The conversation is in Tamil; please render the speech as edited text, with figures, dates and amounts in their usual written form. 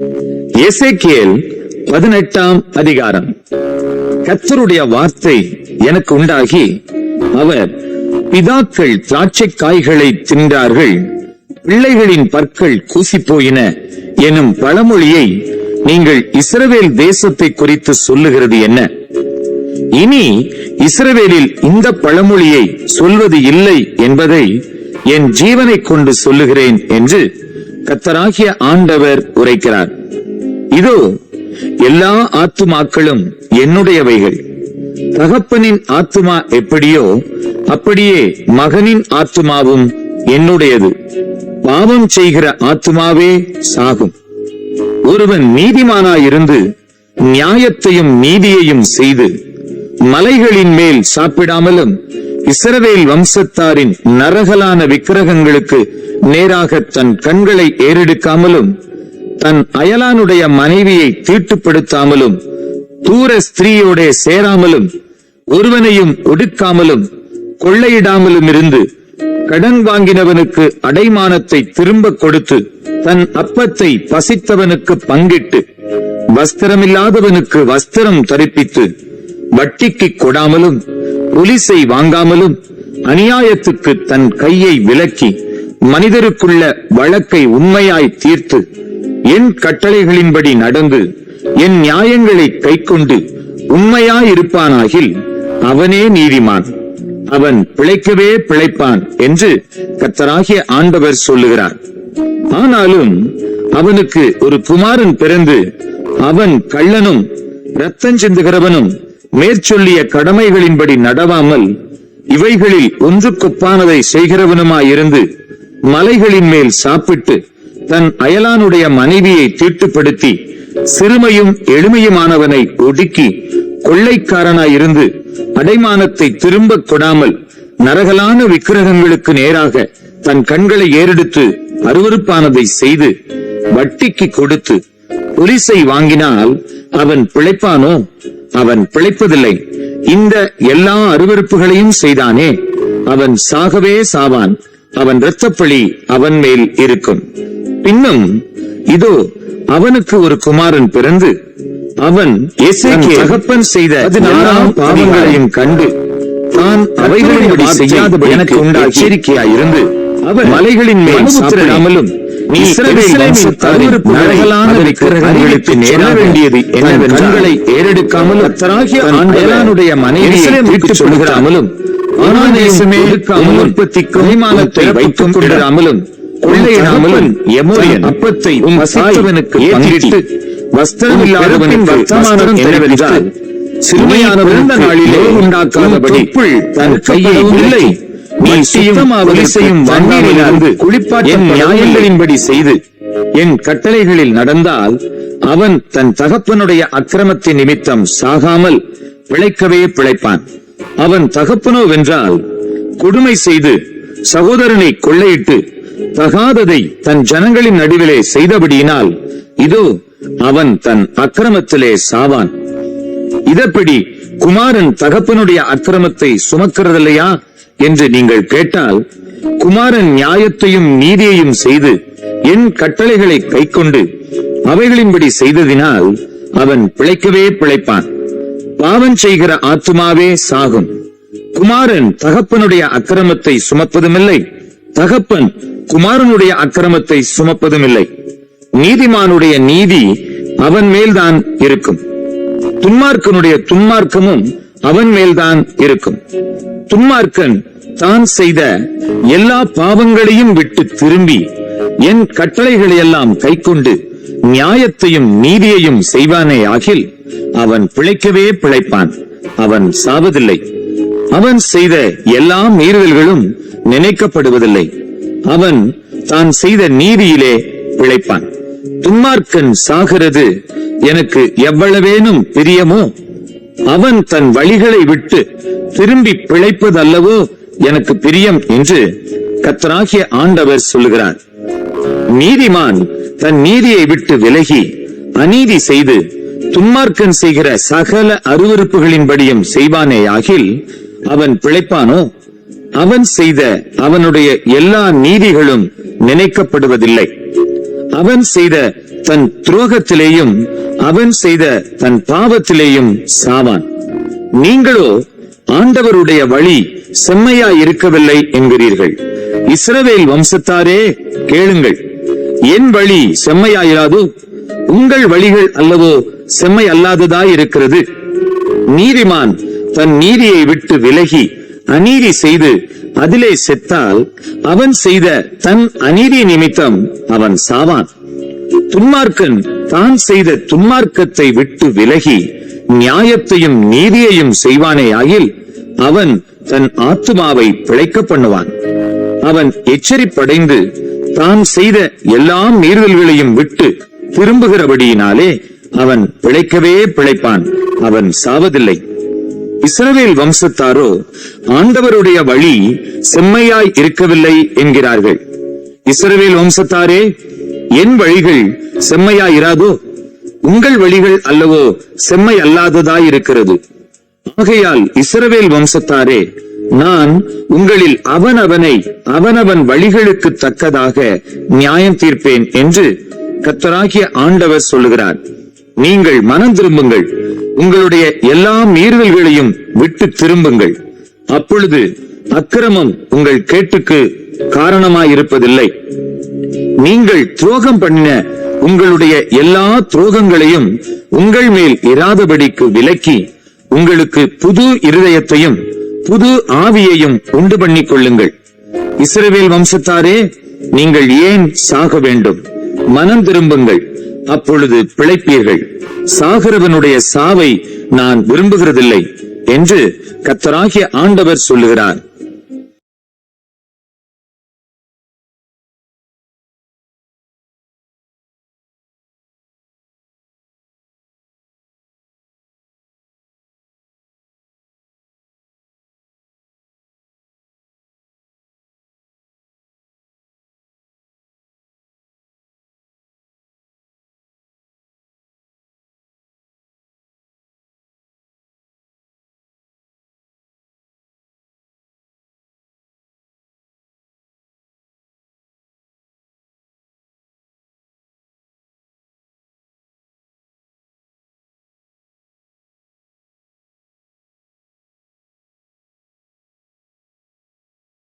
எசேக்கியேல் 18ஆம் அதிகாரம். கர்த்தருடைய வார்த்தை எனக்கு உண்டாகி, அவர், பிதாக்கள் திராட்சை காய்களை தின்றார்கள், பிள்ளைகளின் பற்கள் கூசிப்போயின எனும் பழமொழியை நீங்கள் இஸ்ரவேல் தேசத்தை குறித்து சொல்லுகிறது என்ன? இனி இஸ்ரவேலில் இந்த பழமொழியை சொல்வது இல்லை என்பதை என் ஜீவனை கொண்டு சொல்லுகிறேன் என்று கர்த்தராகிய ஆண்டவர் உரைக்கிறார். இதோ, எல்லா ஆத்துமாக்களும் என்னுடையவைகள். தகப்பனின் ஆத்துமா எப்படியோ அப்படியே மகனின் ஆத்துமாவும் என்னுடையது. பாவம் செய்கிற ஆத்துமாவே சாகும். ஒருவன் நீதிமானாயிருந்து நியாயத்தையும் நீதியையும் செய்து மலைகளின் மேல் சாப்பிடாமலும் இஸ்ரவேல் வம்சத்தாரின் நரகலான விக்கிரகங்களுக்கு நேராக தன் கண்களை ஏறெடுக்காமலும் தன் அயலானுடைய மனைவியை தீட்டுப்படுத்தாமலும் தூர ஸ்திரீயோட சேராமலும் ஒருவனையும் ஒடுக்காமலும் கொள்ளையிடாமலும் இருந்து கடன் வாங்கினவனுக்கு அடைமானத்தை திரும்ப கொடுத்து தன் அப்பத்தை பசித்தவனுக்கு பங்கிட்டு வஸ்திரமில்லாதவனுக்கு வஸ்திரம் தரிப்பித்து வட்டிக்கு கொடாமலும் ஒலிசை வாங்காமலும் அநியாயத்துக்கு தன் கையை விலக்கி மனிதருக்குள்ள வழக்கை உண்மையாய் தீர்த்து என் கட்டளைகளின்படி நடந்து என் நியாயங்களை கைக்கொண்டு உண்மையாயிருப்பானாகில் அவனே நீதிமான், அவன் பிழைக்கவே பிழைப்பான் என்று கர்த்தராகிய ஆண்டவர் சொல்லுகிறார். ஆனாலும் அவனுக்கு ஒரு குமாரன் பிறந்து அவன் கள்ளனும் இரத்தஞ்சிந்துகிறவனும் மேற்சொல்லிய கடமைகளின்படி நடவாமல் இவைகளில் ஒன்றுக்கொப்பானதை செய்கிறவனுமாயிருந்து மலைகளின் மேல் சாப்பிட்டு தன் அயலானுடைய மனைவியை தீட்டுப்படுத்தி சிறுமையும் எளிமையுமானவனை ஒடுக்கி கொள்ளைக்காரனாயிருந்து அடைமானத்தை திரும்ப கொடாமல் நரகலான விக்கிரகங்களுக்கு நேராக தன் கண்களை ஏறெடுத்து அருவருப்பானதை செய்து வட்டிக்கு கொடுத்து ஒலிசை வாங்கினால் அவன் பிழைப்பானோ? அவன் பிழைப்பதில்லை. இந்த எல்லா அருவருப்புகளையும் செய்தானே, அவன் சாகவே சாவான். அவன் இரத்தப்பழி அவன் மேல் இருக்கும். பின்னும் இதோ, அவனுக்கு ஒரு குமாரன் பிறந்து அவன் எசேக்கியேல் தகப்பன் செய்த 16 பாவங்களையும் கண்டு தான் அவைகளின்படி செய்யாதபடி எனக்கு உண்டாகி எச்சரிக்கையாயிருந்து அவன் மலைகளின் மேல் சாப்பிடாமலும் இஸ்ரவேல் வம்சத்தாரின் நரகலான விக்கிரகங்களுக்கு நேர வேண்டியது என்னவென்றால் கண்களை ஏறெடுக்காமலும் கர்த்தராகிய ஆண்டவருடைய மனைவியை தீட்டுச் சொல்லுகிறாமலும் ஆனாதேசமே உற்பத்திக்கும் அடைமானத்தை வைத்துக் கொண்டிராமலும் கொள்ளையிடாமலும் எமோரியன் அப்பத்தை பசித்தவனுக்கு பங்கிட்டு வஸ்திரமில்லாதவனின் வர்த்தமானம் என்னவென்றால் சிறுமையானவன் நாளிலே உண்டாக்காதபடி தன் கையை இல்லை நீ சுத்தமாவலிசையும் வாங்காமலிருந்து என் நியாயங்களின்படி செய்து என் கட்டளைகளில் நடந்தால் அவன் தன் தகப்பனுடைய அக்கிரமத்தின் நிமித்தம் சாகாமல் பிழைக்கவே பிழைப்பான். அவன் தகப்பனோ வென்றால் கொடுமை செய்து சகோதரனை கொள்ளையிட்டு தகாததை தன் ஜனங்களின் நடுவிலே செய்தபடியினால் இதோ, அவன் தன் அக்கிரமத்திலே சாவான். இதப்படி குமாரன் தகப்பனுடைய அக்கிரமத்தை சுமக்கிறதில்லையா என்று நீங்கள் கேட்டால், குமாரன் நியாயத்தையும் நீதியையும் செய்து என் கட்டளைகளை கைக்கொண்டு அவைகளின்படி செய்ததினால் அவன் பிழைக்கவே பிழைப்பான். பாவம் செய்கிற ஆத்துமாவே சாகும். குமாரன் தகப்பனுடைய அக்கிரமத்தை சுமப்பதுமில்லை, தகப்பன் குமாரனுடைய அக்கிரமத்தை சுமப்பதுமில்லை. நீதிமானுடைய நீதி அவன் மேல்தான் இருக்கும், துன்மார்க்கனுடைய துன்மார்க்கமும் அவன் மேல்தான் இருக்கும். துன்மார்க்கன் தான் செய்த எல்லா பாவங்களையும் விட்டு திரும்பி என் கட்டளைகளையெல்லாம் கைக்கொண்டு நியாயத்தையும் நீதியையும் செய்வானே ஆகில் அவன் பிழைக்கவே பிழைப்பான், அவன் சாவதில்லை. அவன் செய்த எல்லா மீறுதல்களும் நினைக்கப்படுவதில்லை, அவன் தான் செய்த நீதியிலே பிழைப்பான். துன்மார்க்கன் சாகிறது எனக்கு எவ்வளவேனும் பிரியமோ, அவன் தன் வழிகளை விட்டு திரும்பி பிழைப்பதல்லவோ எனக்கு பிரியம் என்று கர்த்தராகிய ஆண்டவர் சொல்லுகிறார். நீதிமான் தன் நீதியை விட்டு விலகி அநீதி செய்து துன்மார்க்கன் செய்கிற சகல அருவருப்புகளின்படியும் செய்வானே ஆகில் அவன் பிழைப்பானோ? அவன் செய்த அவனுடைய எல்லா நீதிகளும் நினைக்கப்படுவதில்லை. அவன் செய்த தன் துரோகத்திலேயும் அவன் செய்த தன் பாவத்திலேயும் சாவான். நீங்களோ ஆண்டவருடைய வழி செம்மையா இருக்கவில்லை என்கிறீர்கள். இஸ்ரவேல் வம்சத்தாரே கேளுங்கள், என் வழி செம்மையாயிராதோ? உங்கள் வழிகள் அல்லவோ செம்மை அல்லாததாயிருக்கிறது. நீதிமான் தன் நீதியை விட்டு விலகி அநீதி செய்து அதிலே செத்தால் அவன் செய்த தன் அநீதி நிமித்தம் அவன் சாவான். துன்மார்க்கன் தான் செய்த துன்மார்க்கத்தை விட்டு விலகி நியாயத்தையும் நீதியையும் செய்வானேயாகில் அவன் தன் ஆத்துமாவை பிழைக்க பண்ணுவான். அவன் எச்சரிப்படைந்து தான் செய்த எல்லா மீறுதல்களையும் விட்டு திரும்புகிறபடியினாலே அவன் பிழைக்கவே பிழைப்பான், அவன் சாவதில்லை. இஸ்ரவேல் வம்சத்தாரோ ஆண்டவருடைய வழி செம்மையாய் இருக்கவில்லை என்கிறார்கள். இஸ்ரவேல் வம்சத்தாரே, என் வழிகள் செம்மையாயிராதோ? உங்கள் வழிகள் அல்லவோ செம்மை அல்லாததாயிருக்கிறது. ஆகையால் இஸ்ரவேல் வம்சத்தாரே, நான் உங்களில் அவனவன் வழிகளுக்கு தக்கதாக நியாயம் தீர்ப்பேன் என்று கர்த்தராகிய ஆண்டவர் சொல்லுகிறார். நீங்கள் மனம் திரும்புங்கள், உங்களுடைய எல்லா மீறுதல்களையும் விட்டு திரும்புங்கள். அப்பொழுது அக்கிரமம் உங்கள் கேட்டுக்கு காரணமாயிருப்பதில்லை. நீங்கள் துரோகம் பண்ணின உங்களுடைய எல்லா துரோகங்களையும் உங்கள் மேல் இராதபடிக்கு விலக்கி உங்களுக்கு புது இருதயத்தையும் புது ஆவியையும் உண்டு பண்ணிக் கொள்ளுங்கள். இஸ்ரவேல் வம்சத்தாரே, நீங்கள் ஏன் சாக வேண்டும்? மனம் திரும்புங்கள், அப்பொழுது பிழைப்பீர்கள். சாகிறவனுடைய சாவை நான் விரும்புகிறதில்லை என்று கர்த்தராகிய ஆண்டவர் சொல்லுகிறார்.